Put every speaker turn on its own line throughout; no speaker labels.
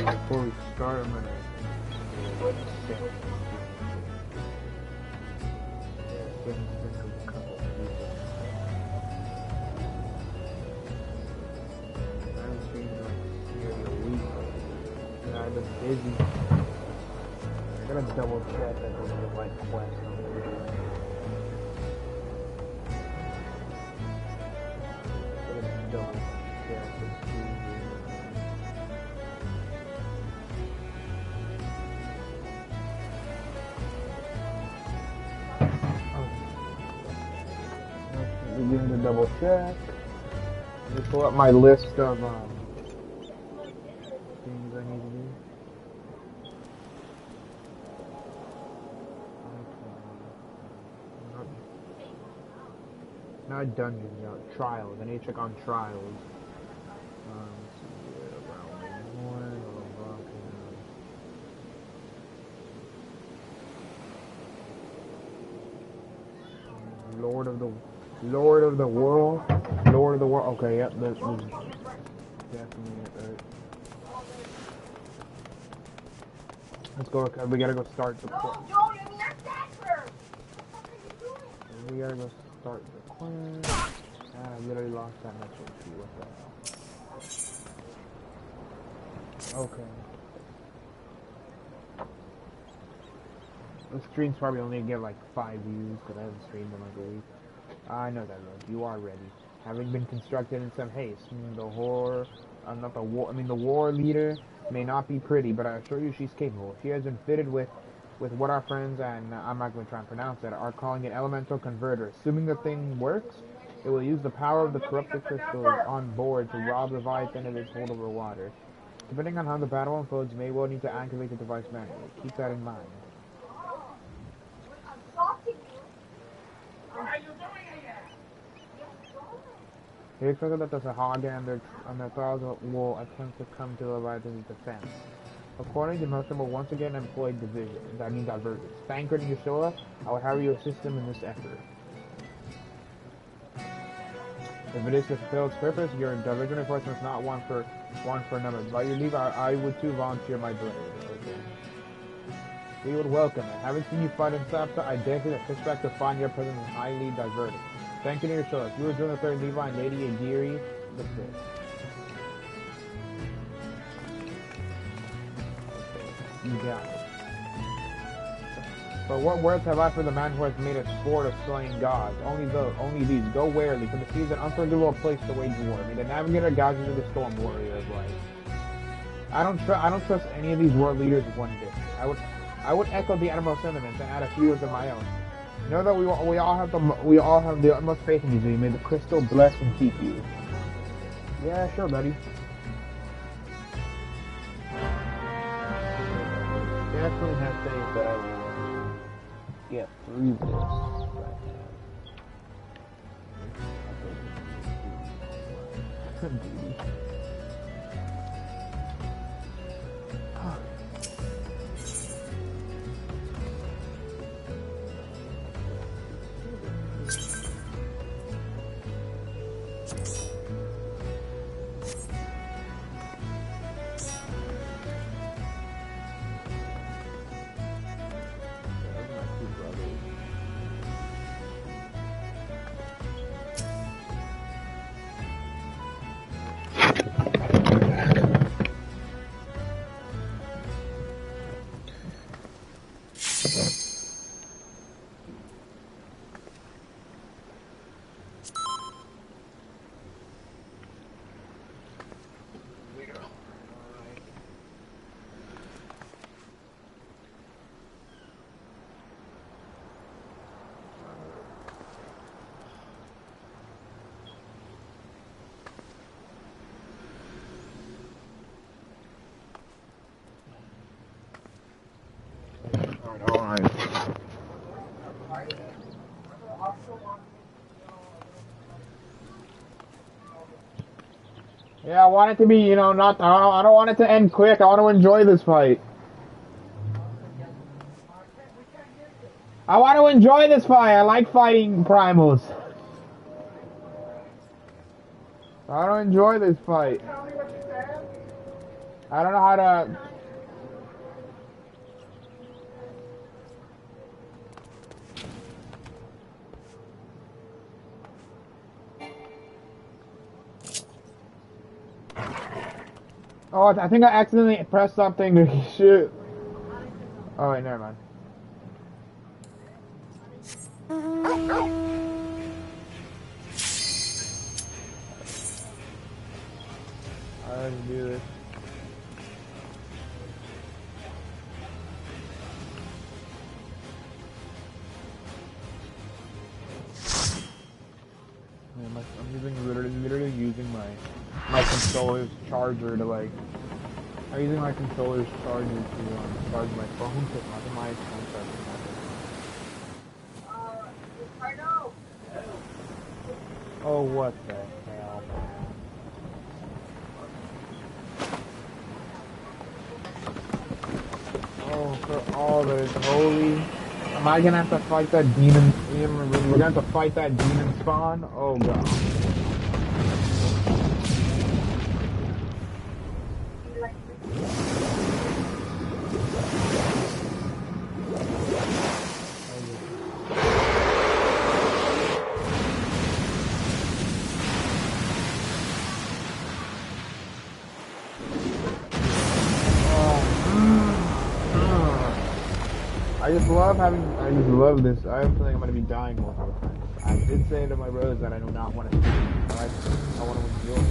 Before we start, I'm gonna I've been busy. I gotta double check that there's a right quest over here. I gotta double check and see here. Begin to double check. Let me pull up my list of things I need to do. Not dungeons, no, trials. I need to check on trials. Let's see here, Lord of the World. Lord of the World. Okay, yep, that's definitely it, right? Let's go. We gotta go start the quest. We gotta go start the quest. I literally lost that much HP. What the hell? Okay. The stream's probably only get like 5 views because I haven't streamed in like a week. I know that, Rose. You are ready. Having been constructed in some haste, the war leader may not be pretty, but I assure you she's capable. She has been fitted with what our friends, and I'm not going to try and pronounce it, are calling an elemental converter. Assuming the thing works, it will use the power of the corrupted crystals on board to rob Leviathan of its hold over water. Depending on how the battle unfolds, you may well need to activate the device manually. Keep that in mind. They expected that the Sahagin and their thralls will attempt to come to Leviathan's defense. According to Motion will once again employ division. That means divergence. Thancred and Yashoa, I will have you assist them in this effort. If it is to fulfill its purpose, your diversion reinforcement is not one for numbers. By your leave, I would too volunteer my blade. Okay. We would welcome it. Having seen you fight in Sapsa, I dare say that suspect to find your presence is highly diverted. Thancred and Yashoa, if you were doing the third Levi and Lady Agiri, the fifth. You got it. But what words have I for the man who has made a sport of slaying gods? Only these. Go warily, for the sea is an unforgivable place to wage war. May the navigator guide you to the storm, warrior of life. I don't trust any of these world leaders one bit. I would echo the admiral's sentiments and add a few words of my own. Know that we all have the utmost faith in you. May the crystal bless and keep you. Yeah, sure, buddy. Definitely have faith that I will get through this. Alright. Yeah, I want it to be, you know, not. I don't want it to end quick. I want to enjoy this fight. I want to enjoy this fight. I like fighting primals. I don't enjoy this fight. I don't know how to. Oh, I think I accidentally pressed something to shoot. Oh wait, never mind. Let's do this. I'm literally using my controller's charger to like. I'm using my controller's charger to charge my phone because my phone charger. Oh, what the hell, man? Oh, for all that is holy. Am I gonna have to fight that demon? We're gonna have to fight that demon spawn? Oh, God. I just love this. I have a feeling I'm going to be dying multiple times. I did say to my brothers that I do not want to see it. I want to enjoy it.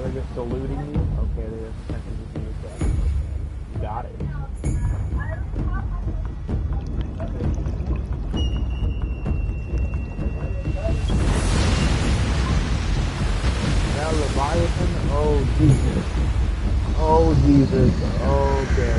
They're just saluting you? Okay, they're just sending you that. Got it. Now Leviathan? Oh, Jesus. Oh, Jesus. Okay.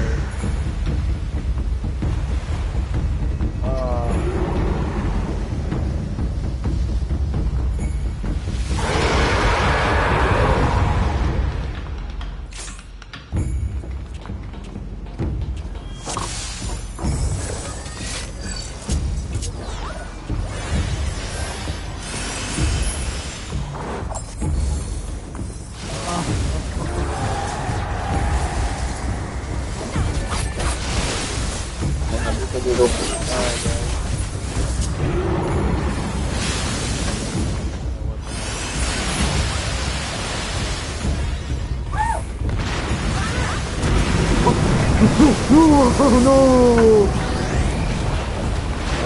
Oh no!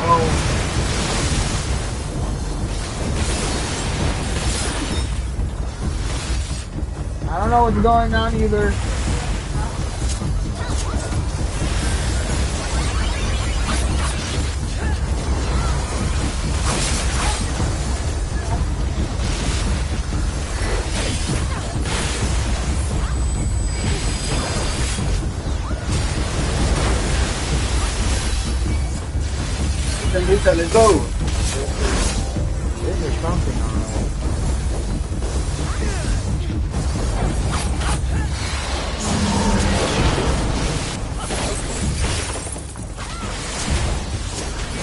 Oh. I don't know what's going on either.
Let's go.
This is something alright.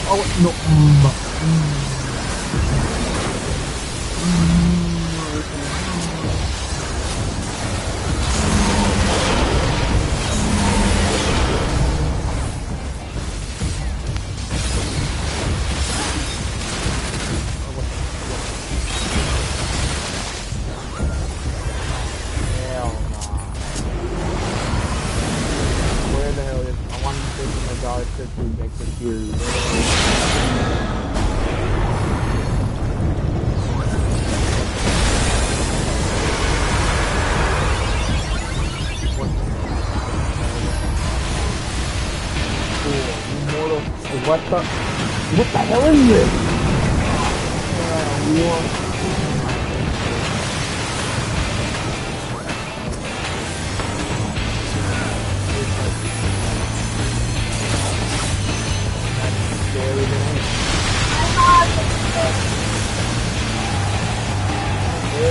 Oh no. What the hell is this?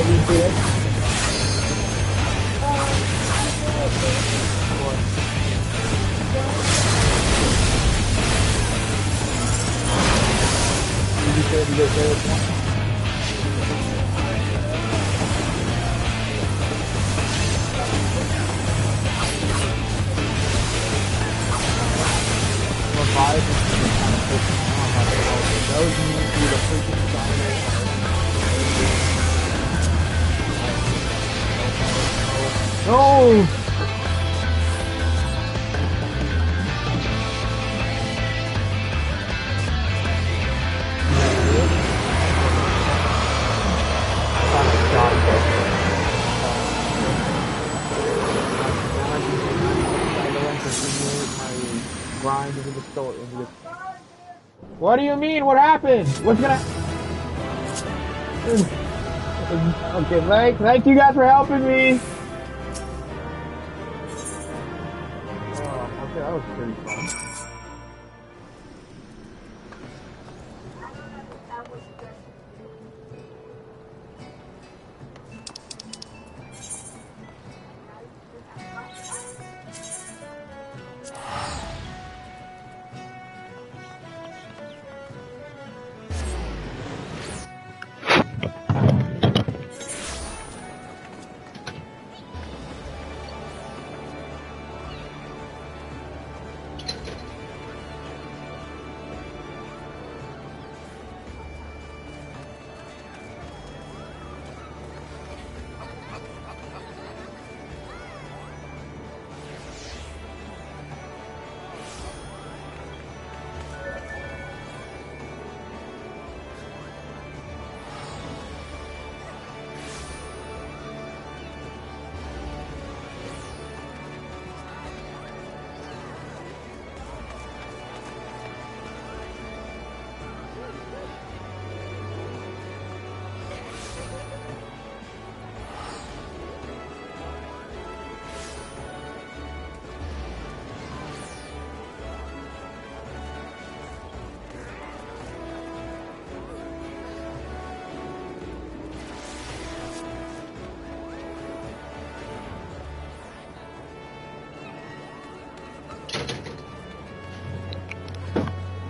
You see it? Did you say this one? Leviathan is kind of pushing on how they go. Those need to be the freaking no! Grind into the store, into this. What do you mean? What happened? What's gonna? Okay, thank you guys for helping me. Oh, okay, that was pretty fun.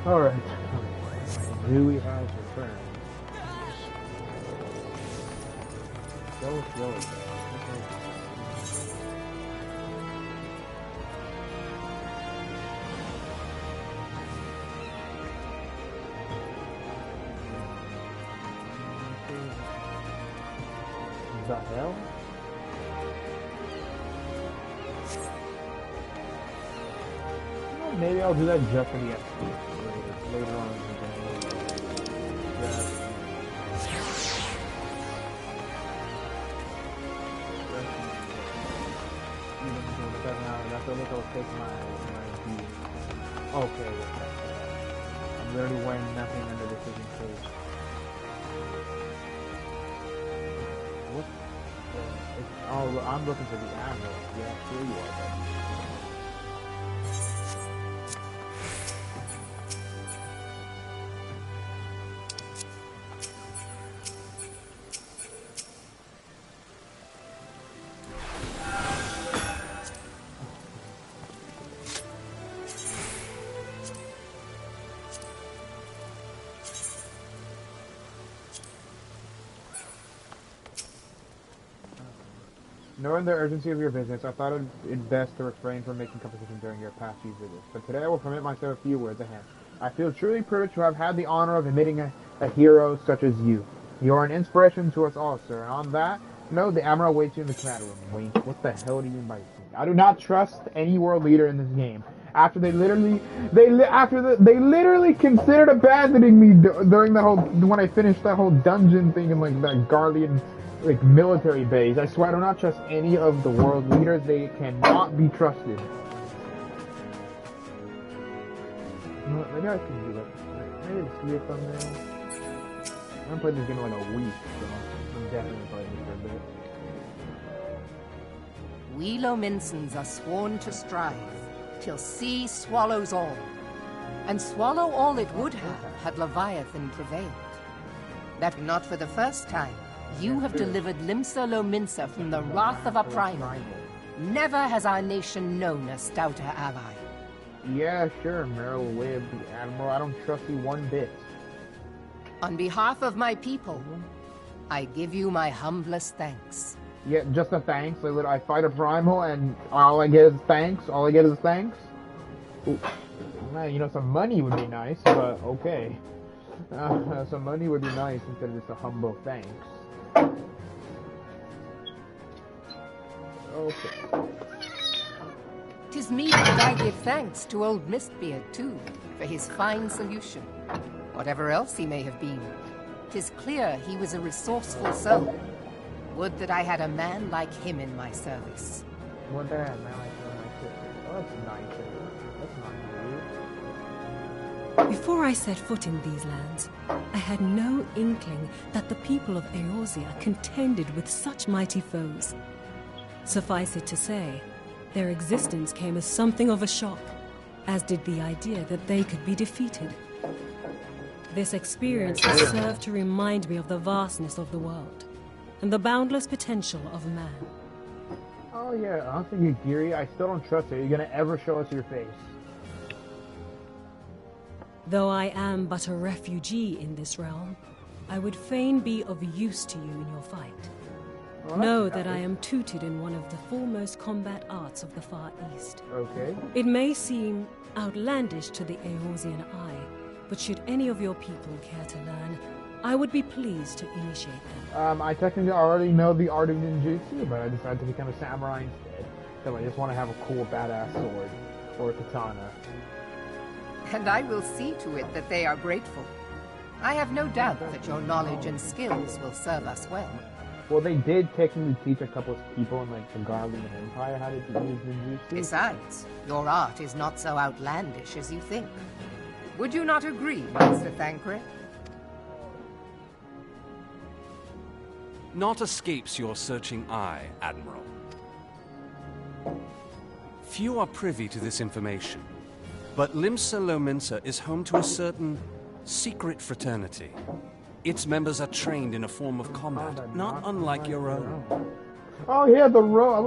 Alright. Dewey has returned. Go slow. The hell? Well, maybe I'll do that just for the XP. Later on in the game. That's what I'll take my view. Okay. I'm literally wearing nothing under the decision case. What? Oh, I'm looking for the ammo. Yeah, here you are, buddy. Knowing the urgency of your visits, I thought it best to refrain from making conversation during your past few visits. But today I will permit myself a few words ahead. I feel truly privileged to have had the honor of admitting a hero such as you. You are an inspiration to us all, sir. And on that note, the ammo awaits you in the command room. Wink. What the hell do you mean by this? I do not trust any world leader in this game. After they literally considered abandoning me during that whole, when I finished that whole dungeon thing in like that Guardian military base. I swear I do not trust any of the world leaders. They cannot be trusted. You know what, maybe I can do that. Maybe it's here thumbnail. I haven't played this game in like a week, so I'm definitely playing this for a bit.
We Lominsons are sworn to strive, till sea swallows all. And swallow all it would have, had Leviathan prevailed. That not for the first time, You have delivered Limsa Lominsa from the wrath of a primal. Never has our nation known a stouter ally.
Yeah, sure, Merrill Webb, the Admiral. I don't trust you one bit.
On behalf of my people, I give you my humblest thanks.
Yeah, just a thanks. I fight a primal and all I get is thanks. All I get is thanks. Ooh. Man, you know, some money would be nice, but okay. Some money would be nice instead of just a humble thanks. Okay.
'Tis meet that I give thanks to old Mistbeard, too, for his fine solution. Whatever else he may have been, 'tis clear he was a resourceful soul. Would that I had a man like him in my service.
Would that I had a man like him in my service? Oh, that's nice of you. That's nice of you.
Before I set foot in these lands, I had no inkling that the people of Eorzea contended with such mighty foes. Suffice it to say, their existence came as something of a shock, as did the idea that they could be defeated. This experience has served to remind me of the vastness of the world, and the boundless potential of man.
Oh yeah, honestly, Giri, I still don't trust you. Are you gonna ever show us your face?
Though I am but a refugee in this realm, I would fain be of use to you in your fight.
Well,
know that I am tutored in one of the foremost combat arts of the Far East.
Okay.
It may seem outlandish to the Eorzean eye, but should any of your people care to learn, I would be pleased to initiate them.
I technically already know the art of ninjutsu, but I decided to become a samurai instead. So I just want to have a cool, badass sword. Or a katana.
And I will see to it that they are grateful. I have no doubt that your knowledge and skills will serve us well.
Well, they did technically teach a couple of people in, like, the Garlean Empire how to use ninjutsu.
Besides, your art is not so outlandish as you think. Would you not agree, Master Thancred?
Naught escapes your searching eye, Admiral. Few are privy to this information, but Limsa Lominsa is home to a certain secret fraternity. Its members are trained in a form of combat, not unlike your own.
Oh yeah, the rogue. I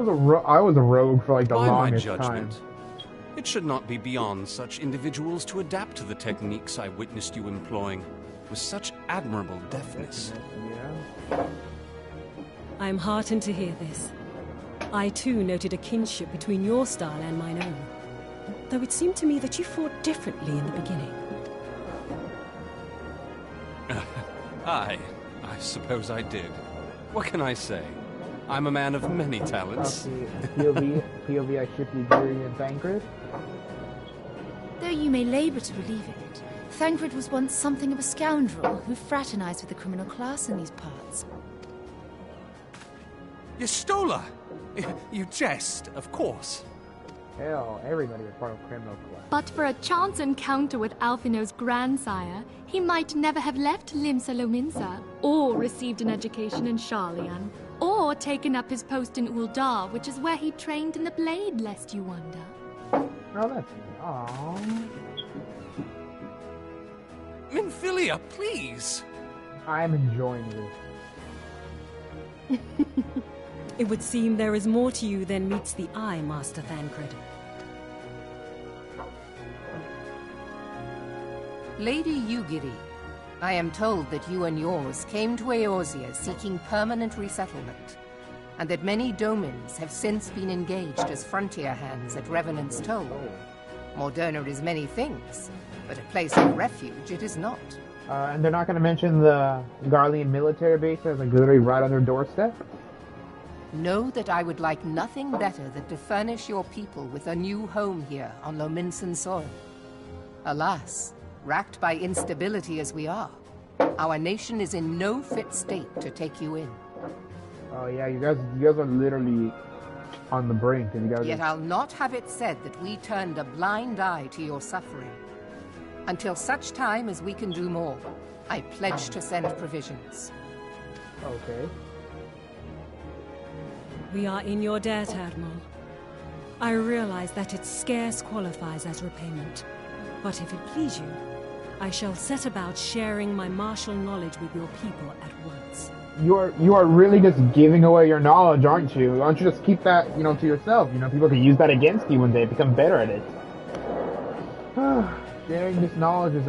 was a rogue for like the
By my
longest
judgment,
time.
it should not be beyond such individuals to adapt to the techniques I witnessed you employing with such admirable deftness.
Yeah.
I am heartened to hear this. I too noted a kinship between your style and mine own, though it seemed to me that you fought differently in the beginning.
I suppose I did. What can I say? I'm a man of many talents.
Okay, POV, I ship you Giri and Thancred.
Though you may labour to believe it, Thancred was once something of a scoundrel who fraternized with the criminal class in these parts.
Yestola! You jest, of course.
Hell, everybody was part of criminal class.
But for a chance encounter with Alphino's grandsire, he might never have left Limsa Lominsa, or received an education in Sharlayan, or taken up his post in Ul'dah, which is where he trained in the blade, lest you wonder.
Oh, that's aww.
Minfilia, please!
I'm enjoying this.
It would seem there is more to you than meets the eye, Master Thancred.
Lady Yugiri, I am told that you and yours came to Eorzea seeking permanent resettlement, and that many domins have since been engaged as frontier hands at Revenant's Toll. Moderna is many things, but a place of refuge it is not.
And they're not going to mention the Garlean military base as like literally right on their doorstep?
Know that I would like nothing better than to furnish your people with a new home here on Lominsan soil. Alas, racked by instability as we are, our nation is in no fit state to take you in.
Oh yeah, you guys are literally on the brink, and you guys.
Yet I'll not have it said that we turned a blind eye to your suffering. Until such time as we can do more, I pledge to send provisions.
Okay.
We are in your debt, Admiral. I realize that it scarce qualifies as repayment, but if it please you, I shall set about sharing my martial knowledge with your people at once.
you are really just giving away your knowledge, aren't you? Why don't you just keep that, to yourself? People can use that against you when they become better at it. Sharing this knowledge is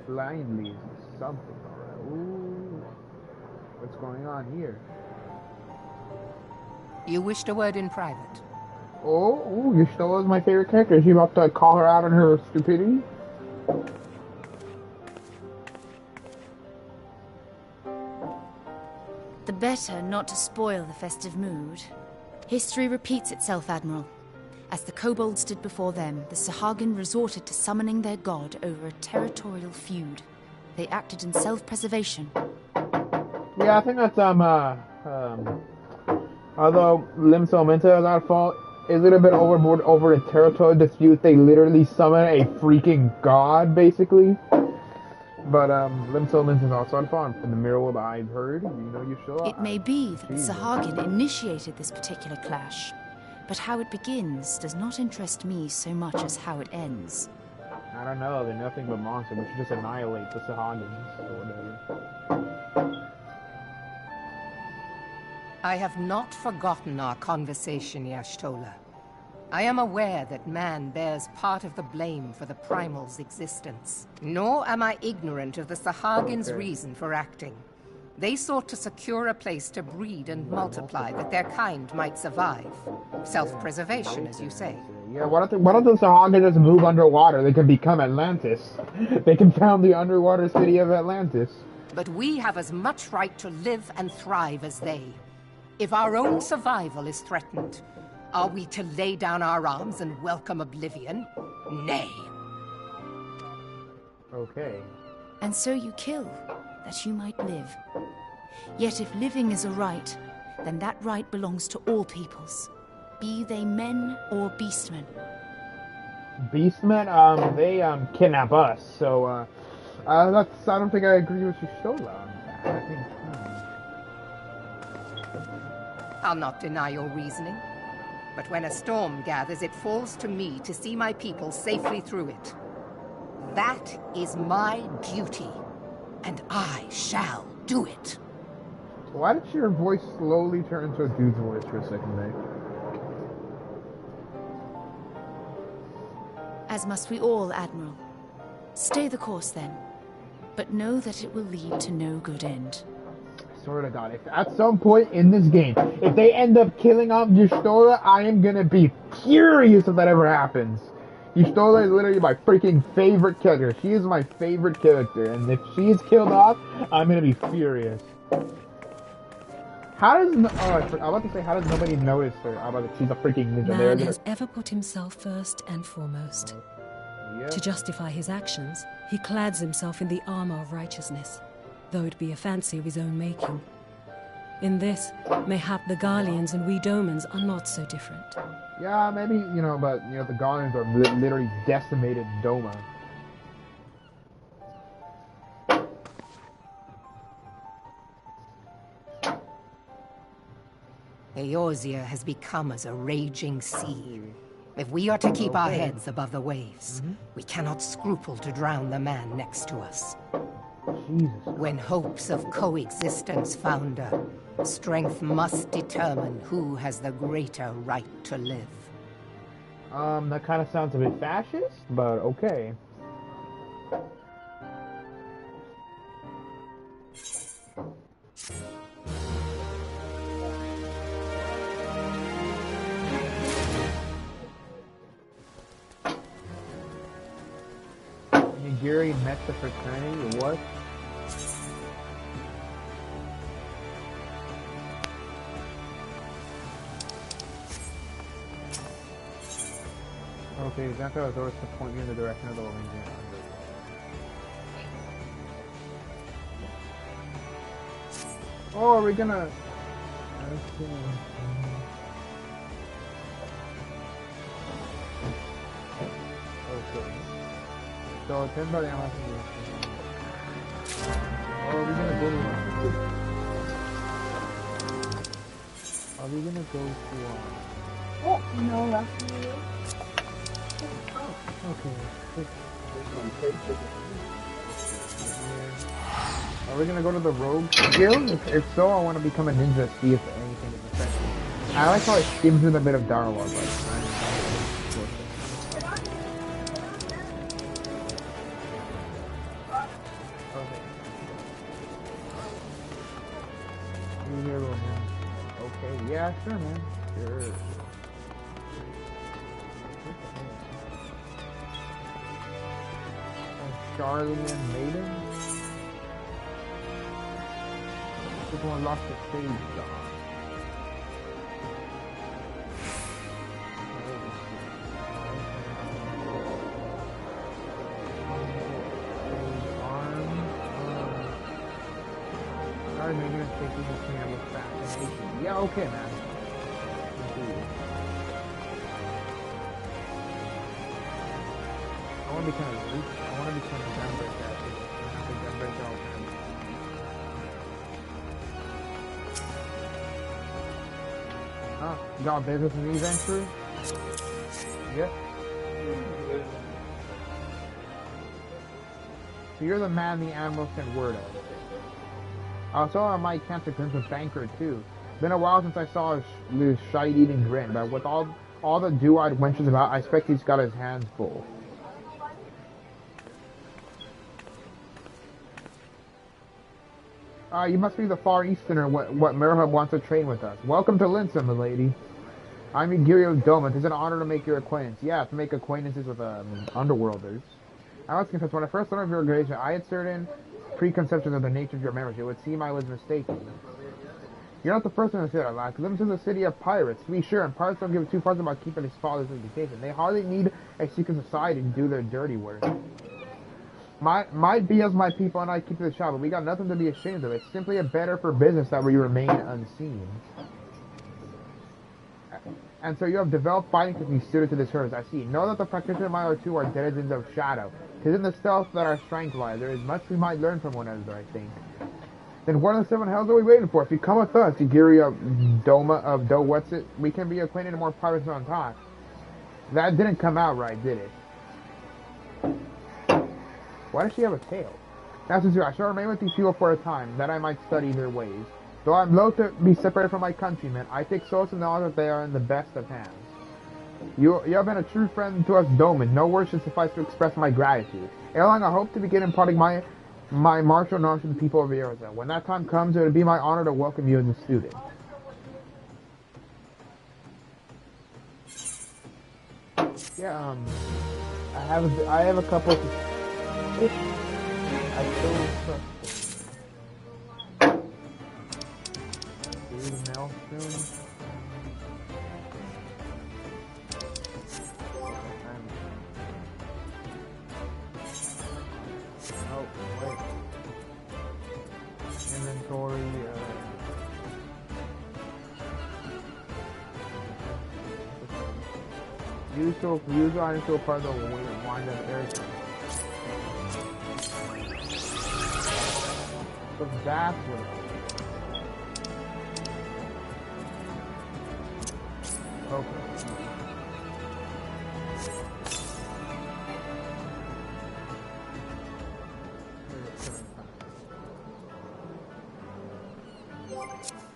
blindly something. Alright. Ooh, what's going on here?
You wished a word in private.
Oh, Y'shtola is my favorite character. Is she about to call her out on her stupidity?
The better not to spoil the festive mood. History repeats itself, Admiral. As the kobolds did before them, the Sahagin resorted to summoning their god over a territorial feud. They acted in self-preservation.
Yeah, I think that's, although Limsa Lominsa is at fault, is a little bit overboard over a territorial dispute. They literally summon a freaking god, basically. But, Limsa Lominsa is also at fault. From the mirror world I've heard, Y'shtola.
It may be that the Sahagin initiated this particular clash, but how it begins does not interest me so much as how it ends.
I don't know, they're nothing but monsters. We should just annihilate the Sahagins or whatever.
I have not forgotten our conversation, Y'shtola. I am aware that man bears part of the blame for the Primal's existence. Nor am I ignorant of the Sahagins' reason for acting. They sought to secure a place to breed and multiply that their kind might survive. Self-preservation, as you say.
Yeah, why don't the Sahagin just move underwater? They can become Atlantis. They can found the underwater city of Atlantis.
But we have as much right to live and thrive as they. If our own survival is threatened, are we to lay down our arms and welcome oblivion? Nay.
Okay.
And so you kill, that you might live. Yet if living is a right, then that right belongs to all peoples, be they men or beastmen.
Beastmen, they kidnap us, so I don't think I agree with Y'shtola on that. I think
I'll not deny your reasoning. But when a storm gathers, it falls to me to see my people safely through it. That is my duty, and I shall do it.
Why did your voice slowly turn into a dude's voice for a second there?
As must we all, Admiral. Stay the course then, but know that it will lead to no good end.
I swear to God, if at some point in this game, if they end up killing off Y'shtola, I am gonna be furious if that ever happens. Y'shtola is literally my freaking favorite character. She is my favorite character, and if she is killed off, I'm gonna be furious. How does I'm about to say, how does nobody notice her? She's a freaking ninja.
Man has ever put himself first and foremost.
Yep.
To justify his actions, he clads himself in the armor of righteousness, though it be a fancy of his own making. In this, mayhap the Garleans and we Domans are not so different.
Yeah, maybe, but, the Garleans are literally decimated Doma.
Eorzea has become as a raging sea. If we are to keep our heads above the waves, we cannot scruple to drown the man next to us.
Jesus.
When hopes of coexistence founder, strength must determine who has the greater right to live.
That kind of sounds a bit fascist, but okay. Nigiri met the fraternity, what? Okay, Zanka has orders to point you in the direction of the Lominsa. Oh, are we gonna... Okay. So, 10 by the Amazon. Oh, are we gonna go to... Are we gonna go to...
Oh, no, that's me.
Okay. Are we gonna go to the rogue guild? If so, I want to become a ninja, see if anything is effective. I like how it skims with a bit of dialogue, like. Okay, yeah, sure, man. Sure. Charlian Maiden? This one lost the stage, dog. Sorry, maybe I'm taking this thing with fascination. Yeah, okay, man. I want to become a Gunbreaker, actually. I think Gunbreaker all the time. Oh, you got business with me, Venture? Yep. So you're the man the animals sent word of. So I might catch a glimpse of Banker too. Been a while since I saw his shite-eating grin, but with all the dew-eyed wenches about, I expect he's got his hands full. You must be the Far Easterner, what Merhub wants to train with us. Welcome to Linsa, milady. I'm Igiri of Doma. It is an honor to make your acquaintance. Yeah, to make acquaintances with underworlders. I must confess, when I first learned of your organization, I had certain preconceptions of the nature of your members. It would seem I was mistaken. You're not the first one to say that, lad. Lives in the city of pirates, to be sure, and pirates don't give two fucks about keeping his father's reputation. They hardly need a secret society to do their dirty work. Might be as my people and I keep to the shop, but we got nothing to be ashamed of. It's simply a better for business that we remain unseen. And so you have developed fighting techniques suited to this service. I see. Know that the practitioner mile or two are denizens of shadow. 'Tis in the stealth that our strength lies. There is much we might learn from one another, I think. Then what in the seven hells are we waiting for? If you come with us, Igiri of Doma of what's it? We can be acquainted and more pirates on time. That didn't come out right, did it? Why does she have a tail? That's true. I shall remain with these people for a time, that I might study their ways. Though I'm loath to be separated from my countrymen, I take solace in the knowledge that they are in the best of hands. You have been a true friend to us Doman. No words should suffice to express my gratitude. Ere long, I hope to begin imparting my martial knowledge to the people of Arizona. When that time comes, it would be my honor to welcome you as a student. Yeah, I have a couple. I still trust him. Do the mail soon. Oh, wait. Inventory, use items to a part of the wind up airtime. So that's what it is. Okay.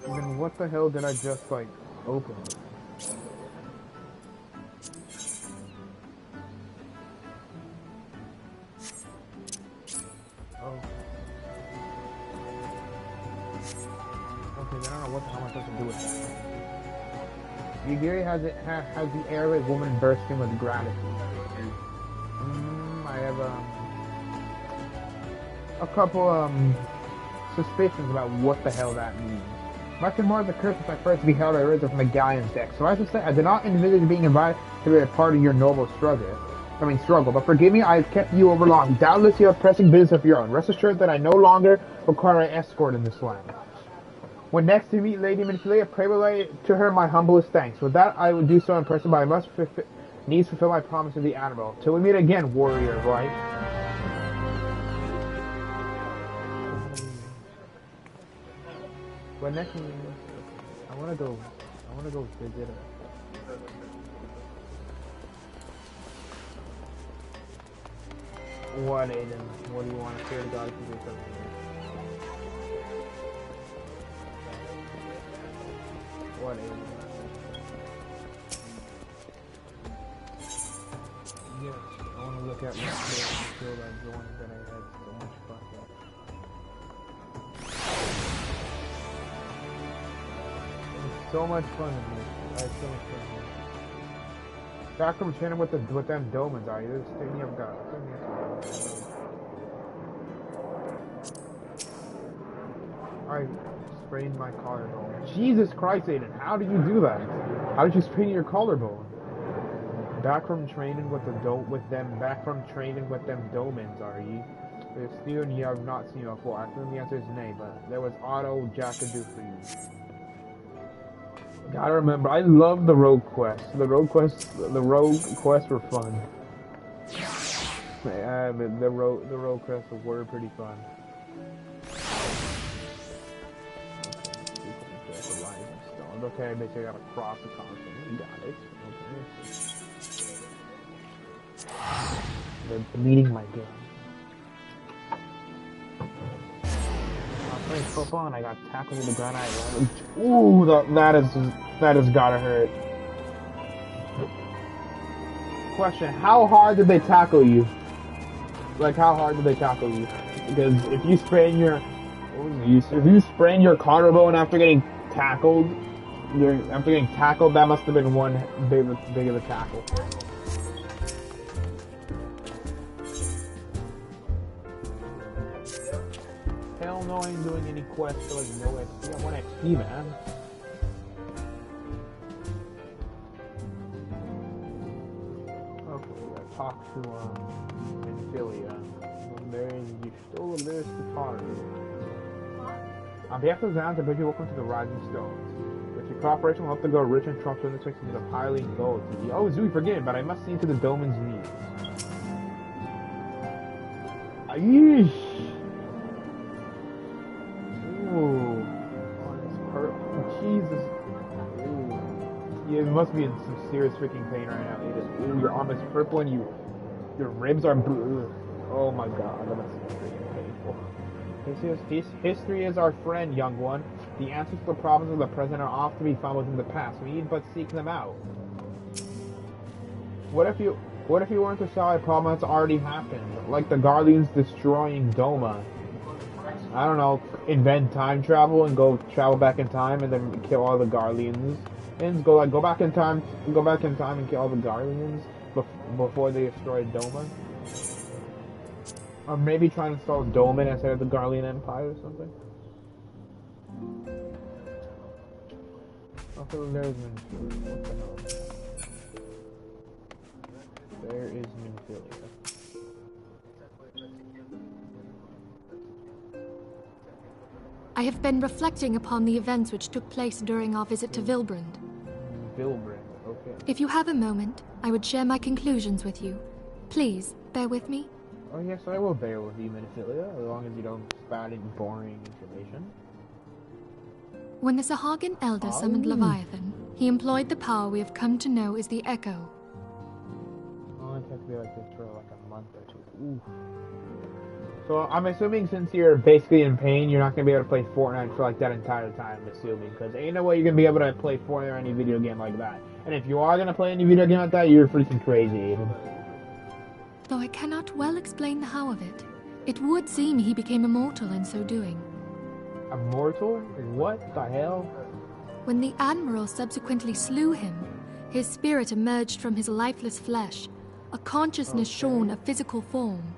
Then what the hell did I just, like, open? Igiri has the air of a woman bursting with gratitude. I have a couple suspicions about what the hell that means. Much more of the curse since I first beheld I arisen from the galleon's deck. So as I say, I did not envisage being invited to be a part of your noble struggle. But forgive me, I have kept you over long. Doubtless you have pressing business of your own. Rest assured that I no longer require an escort in this land. When next you meet Lady Minfilia, pray relay to her my humblest thanks. With that, I would do so in person, but I must needs fulfill my promise to the Admiral. Till we meet again, warrior of life. But next, I want to go visit her. What, Aiden? What do you want to say to God to do something? What, Aiden? Yes, I want to look at my face and feel that joint that I had so much fun with. It was so much fun with me. I had so much fun with me. Back from training with them Domans, are you? This thing you've got. I sprained my collarbone. Jesus Christ, Aiden, how did you do that? How did you sprain your collarbone? Back from training with them Domans, are ye? There's student you have not seen before. I assume the answer is nay, but there was Otto Jack to do for you. Gotta remember, I love the rogue quests. The rogue quests were fun. Yeah, the rogue quests were pretty fun. Okay, basically I gotta cross the continent. You got it. Okay. They're bleeding my gun. I was playing football and I got tackled with the ground. Ooh, that has gotta hurt. Question: how hard did they tackle you? Like, how hard did they tackle you? Because if you sprain your collarbone after getting tackled, that must have been one big of a tackle. Hell no, I ain't doing any quests for like no XP. I want XP, man. Okay, I talked to Minfilia. You stole a list of pottery. On behalf of Zans, I bid you welcome to the Rising Stones. With your cooperation, we'll help to go rich and trump the success of piling gold. Oh, Zooey, forget it, but I must see to the Doman's needs. Yeesh. Ooh. Oh, Jesus. Ooh. You must be in some serious freaking pain right now. Ooh, your arm is purple and your ribs are blue. Oh my god, that must be freaking painful. History is our friend, young one. The answers to the problems of the present are often to be found within the past. We need but seek them out. What if you weren't to solve a problem that's already happened? Like the Guardians destroying Doma. I don't know, invent time travel and go travel back in time and then kill all the Guardians. And go back in time and kill all the Guardians before they destroy Doma. Or maybe try to install Doman instead of the Garlean Empire or something. Oh, there's Minfilia. What the hell? There is Minfilia.
I have been reflecting upon the events which took place during our visit to Vilbrand.
Vilbrand, okay.
If you have a moment, I would share my conclusions with you. Please, bear with me.
Oh yes, I will bear with you, Minfilia, as long as you don't spout any boring information.
When the Sahagin Elder summoned Leviathan, he employed the power we have come to know as the Echo.
Oh, it has to be like this for like a month or two. Oof. So I'm assuming since you're basically in pain, you're not going to be able to play Fortnite for like that entire time, I'm assuming. Because ain't no way you're going to be able to play Fortnite or any video game like that. And if you are going to play any video game like that, you're freaking crazy, Aiden.
Though I cannot well explain the how of it, it would seem he became immortal in so doing.
Immortal? What the hell?
When the Admiral subsequently slew him, his spirit emerged from his lifeless flesh, a consciousness shorn of physical form.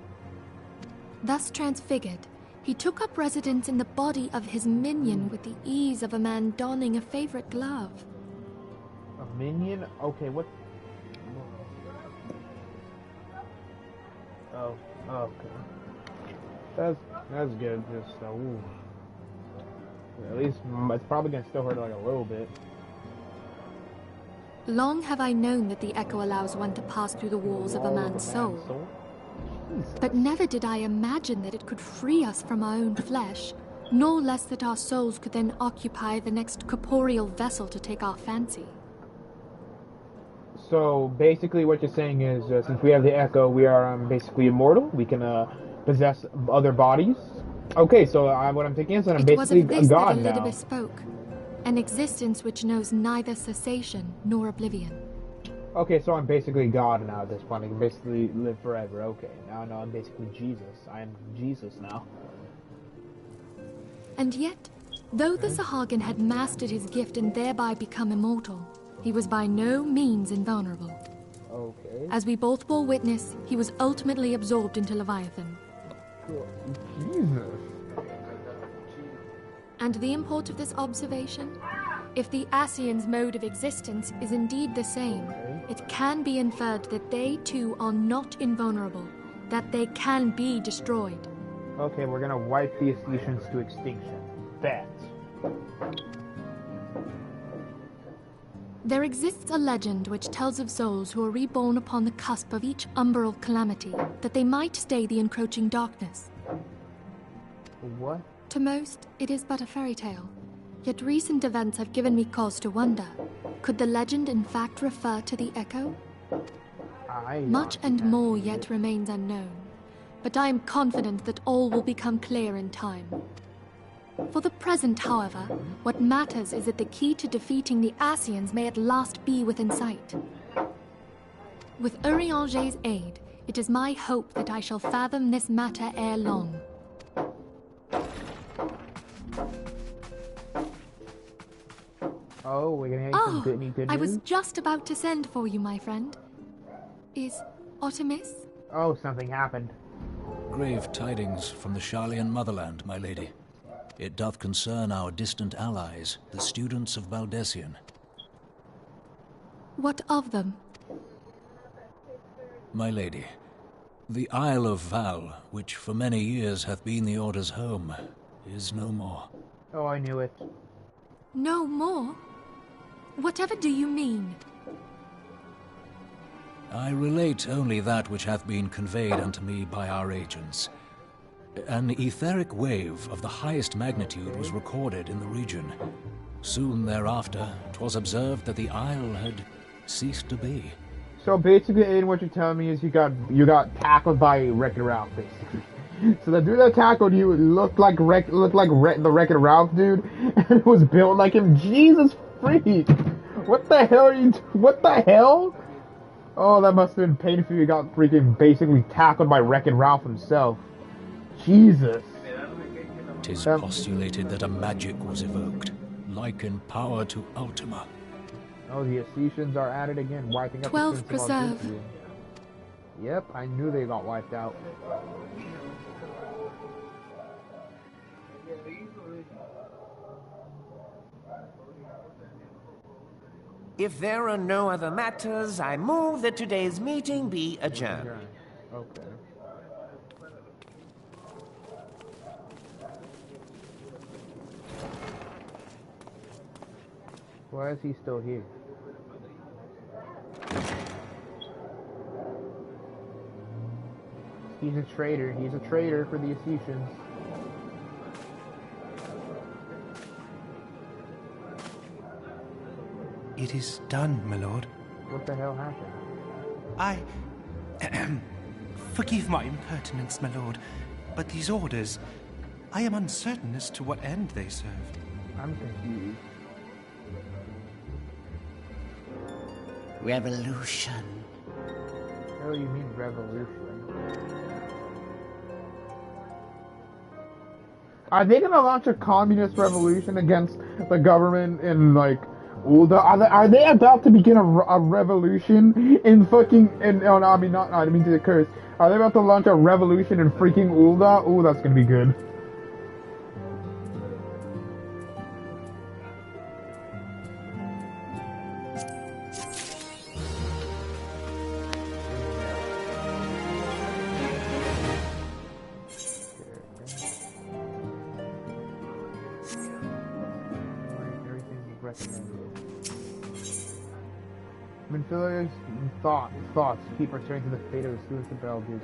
Thus transfigured, he took up residence in the body of his minion with the ease of a man donning a favorite glove.
A minion? Okay, what? Oh, okay. That's good. Just ooh. At least it's probably gonna still hurt like a little bit.
Long have I known that the Echo allows one to pass through the walls of a man's soul. But never did I imagine that it could free us from our own flesh, nor less that our souls could then occupy the next corporeal vessel to take our fancy.
So basically, what you're saying is, since we have the Echo, we are basically immortal. We can possess other bodies. Okay, so what I'm thinking is that I'm
It was
basically
of
a
this that
god now.
Elizabeth spoke. An existence which knows neither cessation nor oblivion.
Okay, so I'm basically God now at this point. I can basically live forever. Okay, now I'm basically Jesus. I am Jesus now.
And yet, though the Sahagin had mastered his gift and thereby become immortal, he was by no means invulnerable.
Okay.
As we both bore witness, he was ultimately absorbed into Leviathan.
Jesus.
And the import of this observation? If the Ascians' mode of existence is indeed the same, it can be inferred that they too are not invulnerable, that they can be destroyed.
Okay, we're gonna wipe the Ascetians to extinction. Bet.
There exists a legend which tells of souls who are reborn upon the cusp of each umbral calamity, that they might stay the encroaching darkness.
What?
To most, it is but a fairy tale. Yet recent events have given me cause to wonder. Could the legend in fact refer to the Echo? Much and more yet remains unknown, but I am confident that all will become clear in time. For the present, however, what matters is that the key to defeating the Ascians may at last be within sight. With Urianger's aid, it is my hope that I shall fathom this matter ere long.
Oh, we're gonna get some good news.
I was just about to send for you, my friend. Is Artemis?
Oh, something happened.
Grave tidings from the Sharlayan motherland, my lady. It doth concern our distant allies, the students of Baldessian.
What of them?
My lady, the Isle of Val, which for many years hath been the Order's home, is no more.
Oh, I knew it.
No more? Whatever do you mean?
I relate only that which hath been conveyed unto me by our agents. An etheric wave of the highest magnitude was recorded in the region. Soon thereafter, 'twas observed that the isle had ceased to be.
So basically, Aiden, what you're telling me is you got tackled by Wreck-It Ralph, basically. So the dude that tackled you looked like the Wreck-It Ralph dude, and it was built like him. Jesus freak! What the hell are you? What the hell? Oh, that must have been painful. You got freaking basically tackled by Wreck-It Ralph himself. Jesus.
'Tis postulated that a magic was evoked, like in power to Ultima.
Oh, the Ascetians are at it again, wiping up
12
the
preserve.
Prince of Algeria. Yep, I knew they got wiped out.
If there are no other matters, I move that today's meeting be adjourned.
Okay. Why is he still here? He's a traitor. He's a traitor for the Ascetians.
It is done, my lord.
What the hell happened?
I... Forgive my impertinence, my lord, but these orders... I am uncertain as to what end they serve.
I'm confused.
Revolution.
What the hell you mean, revolution? Are they gonna launch a communist revolution against the government in, like, Ul'dah? Are they about to begin a revolution in fucking... oh, no, I mean, I didn't mean to curse. Are they about to launch a revolution in freaking Ul'dah? Ooh, that's gonna be good. Minfilia's thoughts keep returning to the fate of the students of Belgium.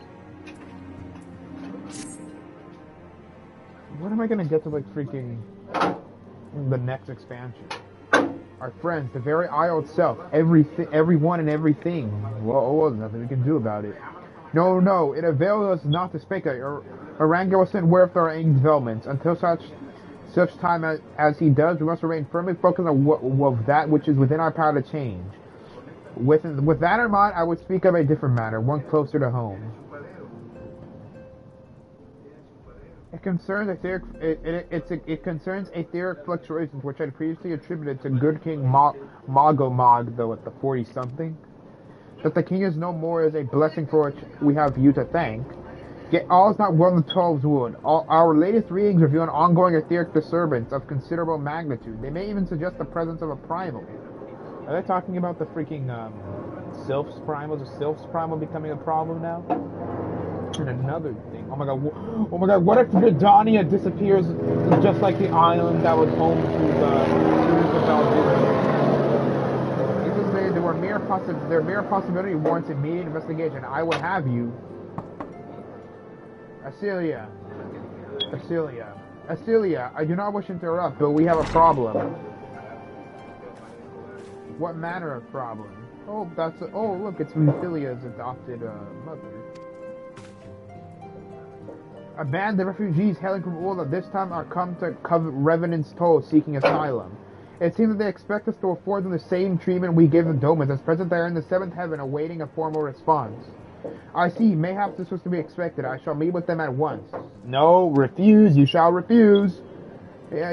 When am I gonna get to, like, freaking the next expansion? Our friends, the very isle itself, everyone and everything. Well, nothing we can do about it. No, it avails us not to speculate. Oranga will send word if there are any developments. Until such time as he does, we must remain firmly focused on that which is within our power to change. With that in mind, I would speak of a different matter, one closer to home. It concerns etheric fluctuations which I had previously attributed to good King Magomag, though at the 40-something. That the king is no more is a blessing for which we have you to thank. Yet all is not well in the 12's wound. Our latest readings reveal an ongoing etheric disturbance of considerable magnitude. They may even suggest the presence of a primal. Are they talking about the freaking Sylph's primal? Is Sylph's primal becoming a problem now? And another thing. Oh my god, what if Vidania disappears just like the island that was home to the students of Valdivia? Their mere possibility warrants immediate investigation. I would have you. Acelia, I do not wish to interrupt, but we have a problem. What manner of problem? Oh, look, it's Philia's adopted mother. A band of refugees hailing from Ul'dah this time are come to Revenant's Toll seeking asylum. It seems that they expect us to afford them the same treatment we gave the Domans. As present, they are in the 7th heaven awaiting a formal response. I see. Mayhaps this was to be expected. I shall meet with them at once. No, refuse. You shall refuse. Yeah,